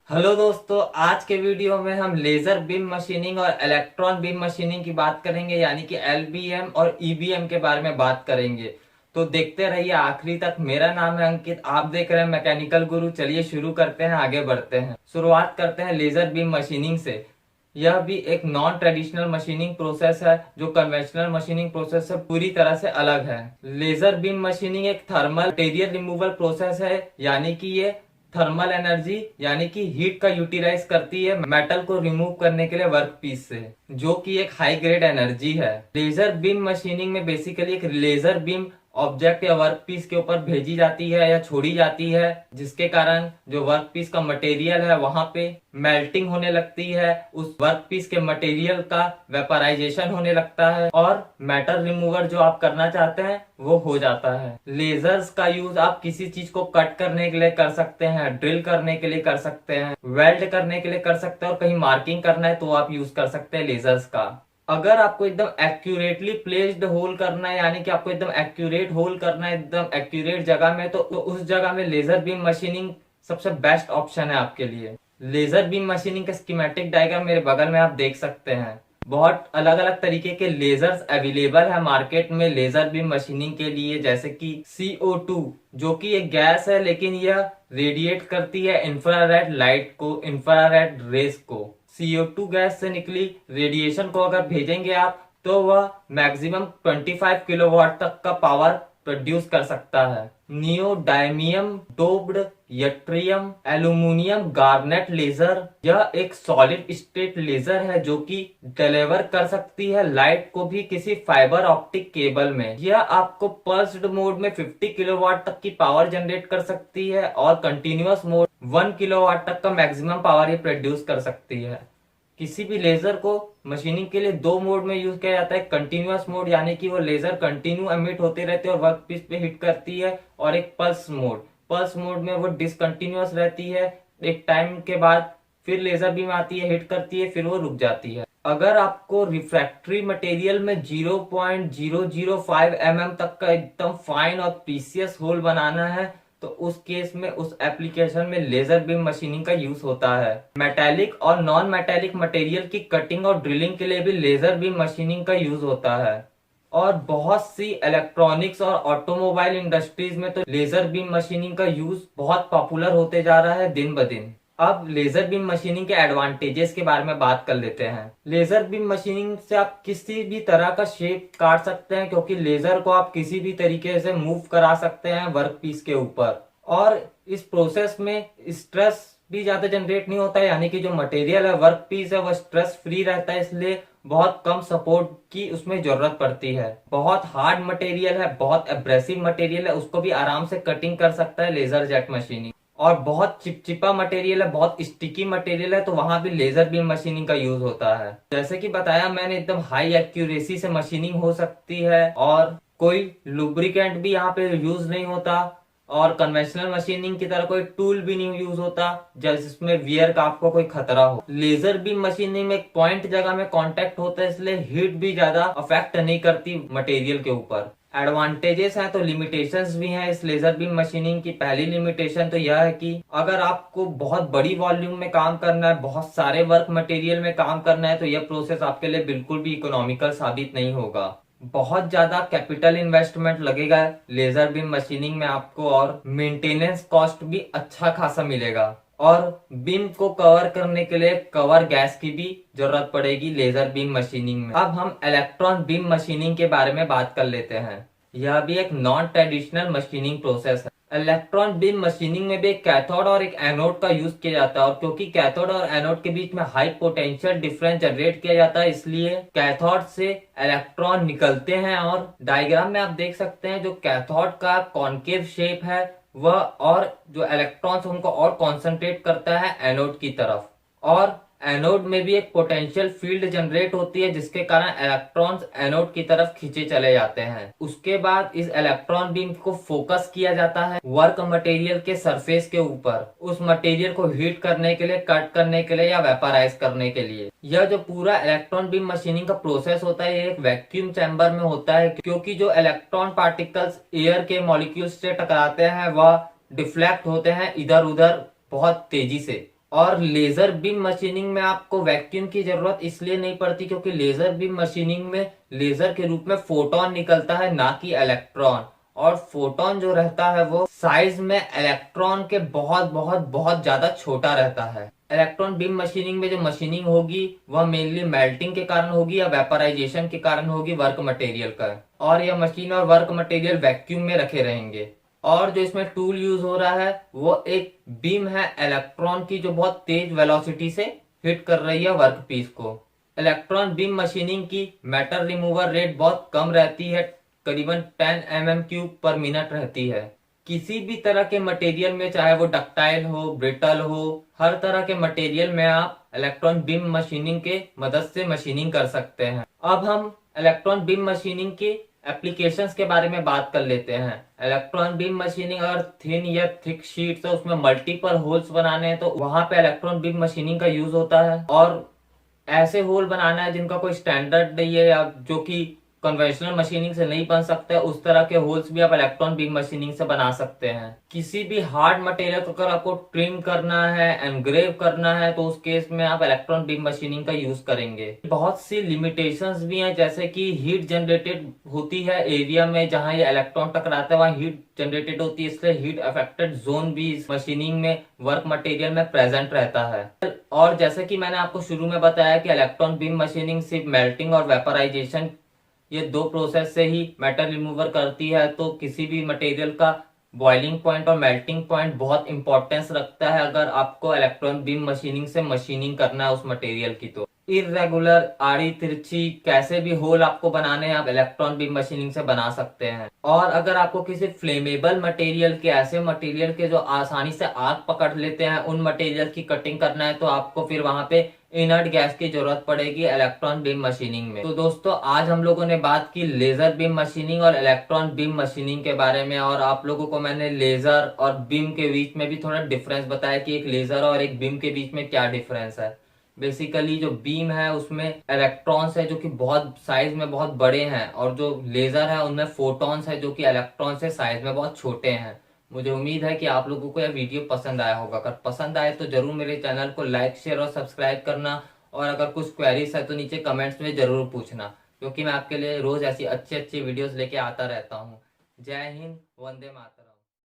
Hello दोस्तों, आज के वीडियो में हम लेजर बीम मशीनिंग और इलेक्ट्रॉन बीम मशीनिंग की बात करेंगे, यानी कि एलबीएम और ईबीएम के बारे में बात करेंगे। तो देखते रहिए आखिरी तक। मेरा नाम है अंकित, आप देख रहे हैं मैकेनिकल गुरु। चलिए शुरू करते हैं, आगे बढ़ते हैं। शुरुआत करते हैं लेजर बीम मशीनिंग से। यह भी एक नॉन ट्रेडिशनल मशीनिंग प्रोसेस है जो कन्वेंशनल मशीनिंग प्रोसेस से पूरी तरह से अलग है। लेजर बीम मशीनिंग एक थर्मल मटेरियल रिमूवल प्रोसेस है, यानी कि ये थर्मल एनर्जी यानी कि हीट का यूटिलाइज करती है मेटल को रिमूव करने के लिए वर्क पीस से, जो कि एक हाई ग्रेड एनर्जी है। लेजर बीम मशीनिंग में बेसिकली एक लेजर बीम ऑब्जेक्ट या वर्क पीस के ऊपर भेजी जाती है या छोड़ी जाती है, जिसके कारण जो वर्क पीस का मटेरियल है वहां पे मेल्टिंग होने लगती है, उस वर्क पीस के मटेरियल का वेपराइजेशन होने लगता है और मेटल रिमूवर जो आप करना चाहते हैं वो हो जाता है। लेजर्स का यूज आप किसी चीज को कट करने के लिए कर सकते हैं, ड्रिल करने के लिए कर सकते हैं, वेल्ड करने के लिए कर सकते हैं और कहीं मार्किंग करना है तो आप यूज कर सकते हैं लेजर्स का। अगर आपको एकदम एक्यूरेटली प्लेस्ड होल करना है, यानी कि आपको एकदम एक्यूरेट होल करना है एकदम एक्यूरेट जगह में, तो उस जगह में लेजर बीम मशीनिंग सबसे बेस्ट ऑप्शन है आपके लिए। लेजर बीम मशीनिंग का स्कीमेटिक डायग्राम मेरे बगल में आप देख सकते हैं। बहुत अलग अलग तरीके के लेजर्स अवेलेबल है मार्केट में लेजर बीम मशीनिंग के लिए, जैसे कि CO2 जो कि एक गैस है लेकिन यह रेडिएट करती है इंफ्रारेड लाइट को, इंफ्रारेड रेस को। CO2 गैस से निकली रेडिएशन को अगर भेजेंगे आप तो वह मैक्सिमम 25 किलोवाट तक का पावर प्रोड्यूस कर सकता है। Neodymium doped yttrium aluminium garnet laser, यह एक सॉलिड स्टेट लेजर है जो कि डिलीवर कर सकती है लाइट को भी किसी फाइबर ऑप्टिक केबल में। यह आपको पल्स्ड मोड में 50 किलोवाट तक की पावर जनरेट कर सकती है और कंटिन्यूअस मोड 1 किलोवाट तक का मैक्सिमम पावर ये प्रोड्यूस कर सकती है। किसी भी लेजर को मशीनिंग के लिए दो मोड में यूज किया जाता है। कंटिन्यूअस मोड यानी कि वो लेजर कंटिन्यू एमिट होते रहते हैं और वर्क पीस पे हिट करती है, और एक पल्स मोड, पल्स मोड में वो डिसकंटिन्यूअस रहती है, एक टाइम के बाद फिर लेजर बीम आती है, हिट करती है, फिर वो रुक जाती है। अगर आपको रिफ्रैक्टरी मटेरियल में 0.005 mm तक का एकदम फाइन और प्रीसियस होल बनाना है तो उस केस में उस एप्लीकेशन में लेजर बीम मशीनिंग का यूज होता है। मेटेलिक और नॉन मेटेलिक मटेरियल की कटिंग और ड्रिलिंग के लिए भी लेजर बीम मशीनिंग का यूज होता है। और बहुत सी इलेक्ट्रॉनिक्स और ऑटोमोबाइल इंडस्ट्रीज में तो लेजर बीम मशीनिंग का यूज बहुत पॉपुलर होते जा रहा है दिन ब दिन। अब लेजर बीम मशीनिंग के एडवांटेजेस के बारे में बात कर लेते हैं। लेजर बीम मशीनिंग से आप किसी भी तरह का शेप काट सकते हैं, क्योंकि लेजर को आप किसी भी तरीके से मूव करा सकते हैं वर्क पीस के ऊपर, और इस प्रोसेस में स्ट्रेस भी ज्यादा जनरेट नहीं होता है, यानी कि जो मटेरियल है वर्क पीस है वह स्ट्रेस फ्री रहता है, इसलिए बहुत कम सपोर्ट की उसमें जरूरत पड़ती है। बहुत हार्ड मटेरियल है, बहुत एब्रेसिव मटेरियल है, उसको भी आराम से कटिंग कर सकता है लेजर जेट मशीनिंग। और बहुत चिपचिपा मटेरियल है, बहुत स्टिकी मटेरियल है, तो वहां भी लेजर बीम मशीनिंग का यूज होता है। जैसे कि बताया मैंने, एकदम हाई एक्यूरेसी से मशीनिंग हो सकती है और कोई लुब्रिकेंट भी यहाँ पे यूज नहीं होता, और कन्वेंशनल मशीनिंग की तरह कोई टूल भी नहीं यूज होता जिसमें वियर का आपको कोई खतरा हो। लेजर बीम मशीनिंग में एक पॉइंट जगह में कांटेक्ट होता है, इसलिए हीट भी ज्यादा अफेक्ट नहीं करती मटेरियल के ऊपर। एडवांटेजेस हैं तो लिमिटेशंस भी हैं इस लेजर बीम मशीनिंग की। पहली लिमिटेशन तो यह है कि अगर आपको बहुत बड़ी वॉल्यूम में काम करना है, बहुत सारे वर्क मटेरियल में काम करना है, तो यह प्रोसेस आपके लिए बिल्कुल भी इकोनॉमिकल साबित नहीं होगा। बहुत ज्यादा कैपिटल इन्वेस्टमेंट लगेगा लेजर बीम मशीनिंग में आपको, और मेंटेनेंस कॉस्ट भी अच्छा खासा मिलेगा, और बीम को कवर करने के लिए कवर गैस की भी जरूरत पड़ेगी लेजर बीम मशीनिंग में। अब हम इलेक्ट्रॉन बीम मशीनिंग के बारे में बात कर लेते हैं। यह भी एक नॉन ट्रेडिशनल मशीनिंग प्रोसेस है। इलेक्ट्रॉन बीम मशीनिंग में भी एक कैथोड और एक एनोड का यूज किया जाता है, और क्योंकि कैथोड और एनोड के बीच में हाई पोटेंशियल डिफरेंस जनरेट किया जाता है, इसलिए कैथोड से इलेक्ट्रॉन निकलते हैं। और डायग्राम में आप देख सकते हैं जो कैथोड का कॉन्केव शेप है वह, और जो इलेक्ट्रॉन्स उनको और कॉन्सेंट्रेट करता है एनोड की तरफ, और एनोड में भी एक पोटेंशियल फील्ड जनरेट होती है जिसके कारण इलेक्ट्रॉन्स एनोड की तरफ खींचे चले जाते हैं। उसके बाद इस इलेक्ट्रॉन बीम को फोकस किया जाता है वर्क मटेरियल के सरफेस के ऊपर, उस मटेरियल को हीट करने के लिए, कट करने के लिए या वेपराइज करने के लिए। यह जो पूरा इलेक्ट्रॉन बीम मशीनिंग का प्रोसेस होता है ये एक वैक्यूम चैम्बर में होता है, क्योंकि जो इलेक्ट्रॉन पार्टिकल्स एयर के मॉलिक्यूल्स से टकराते हैं वह डिफ्लेक्ट होते हैं इधर उधर बहुत तेजी से, और लेजर बीम मशीनिंग में आपको वैक्यूम की जरूरत इसलिए नहीं पड़ती क्योंकि लेजर बीम मशीनिंग में लेजर के रूप में फोटोन निकलता है, ना कि इलेक्ट्रॉन। और फोटोन जो रहता है वो साइज में इलेक्ट्रॉन के बहुत बहुत बहुत ज्यादा छोटा रहता है। इलेक्ट्रॉन बीम मशीनिंग में जो मशीनिंग होगी वह मेनली मेल्टिंग के कारण होगी या वेपराइजेशन के कारण होगी वर्क मटेरियल का। और यह मशीन और वर्क मटेरियल वैक्यूम में रखे रहेंगे। और जो इसमें टूल यूज हो रहा है वो एक बीम है इलेक्ट्रॉन की, जो बहुत तेज वेलोसिटी से हिट कर रही है वर्क पीस को। इलेक्ट्रॉन बीम मशीनिंग की मेटल रिमूवर रेट बहुत कम रहती है, करीबन 10 mm³ पर मिनट रहती है। किसी भी तरह के मटेरियल में, चाहे वो डक्टाइल हो, ब्रिटल हो, हर तरह के मटेरियल में आप इलेक्ट्रॉन बीम मशीनिंग के मदद से मशीनिंग कर सकते हैं। अब हम इलेक्ट्रॉन बीम मशीनिंग की एप्लीकेशंस के बारे में बात कर लेते हैं। इलेक्ट्रॉन बीम मशीनिंग अगर थिन या थिक शीट्स है उसमें मल्टीपल होल्स बनाने हैं तो वहां पे इलेक्ट्रॉन बीम मशीनिंग का यूज होता है। और ऐसे होल बनाना है जिनका कोई स्टैंडर्ड नहीं है या जो कि कन्वेंशनल मशीनिंग से नहीं बन सकते, उस तरह के होल्स भी आप इलेक्ट्रॉन बीम मशीनिंग से बना सकते हैं। किसी भी हार्ड मटेरियल को अगर आपको ट्रिम करना है, एनग्रेव करना है, तो उस केस में आप इलेक्ट्रॉन बीम मशीनिंग का यूज करेंगे। बहुत सी लिमिटेशंस भी हैं, जैसे कि हीट जनरेटेड होती है एरिया में जहां ये इलेक्ट्रॉन टकराता है, वहां हीट जनरेटेड होती है, इसलिए हीट अफेक्टेड जोन भी इस मशीनिंग में वर्क मटेरियल में प्रेजेंट रहता है। और जैसे कि मैंने आपको शुरू में बताया कि इलेक्ट्रॉन बीम मशीनिंग सिर्फ मेल्टिंग और वेपराइजेशन, ये दो प्रोसेस से ही मेटल रिमूवर करती है, तो किसी भी मटेरियल का बॉइलिंग पॉइंट और मेल्टिंग पॉइंट बहुत इंपॉर्टेंस रखता है अगर आपको इलेक्ट्रॉन बीम मशीनिंग से मशीनिंग करना है उस मटेरियल की। तो इरेगुलर, आड़ी तिरछी कैसे भी होल आपको बनाने हैं आप इलेक्ट्रॉन बीम मशीनिंग से बना सकते हैं। और अगर आपको किसी फ्लेमेबल मटेरियल के, ऐसे मटेरियल के जो आसानी से आग पकड़ लेते हैं, उन मटेरियल की कटिंग करना है तो आपको फिर वहां पे इनर्ट गैस की जरूरत पड़ेगी इलेक्ट्रॉन बीम मशीनिंग में। तो दोस्तों आज हम लोगों ने बात की लेजर बीम मशीनिंग और इलेक्ट्रॉन बीम मशीनिंग के बारे में, और आप लोगों को मैंने लेजर और बीम के बीच में भी थोड़ा डिफरेंस बताया कि एक लेजर और एक बीम के बीच में क्या डिफरेंस है। बेसिकली जो बीम है उसमें इलेक्ट्रॉन्स है जो कि बहुत साइज में बहुत बड़े हैं, और जो लेजर है उनमें फोटॉन्स है जो कि इलेक्ट्रॉन से साइज में बहुत छोटे हैं। मुझे उम्मीद है कि आप लोगों को यह वीडियो पसंद आया होगा। अगर पसंद आए तो जरूर मेरे चैनल को लाइक, शेयर और सब्सक्राइब करना। और अगर कुछ क्वेरीज है तो नीचे कमेंट्स में जरूर पूछना, क्योंकि मैं आपके लिए रोज ऐसी अच्छी अच्छी वीडियोस लेके आता रहता हूँ। जय हिंद, वंदे मातरम।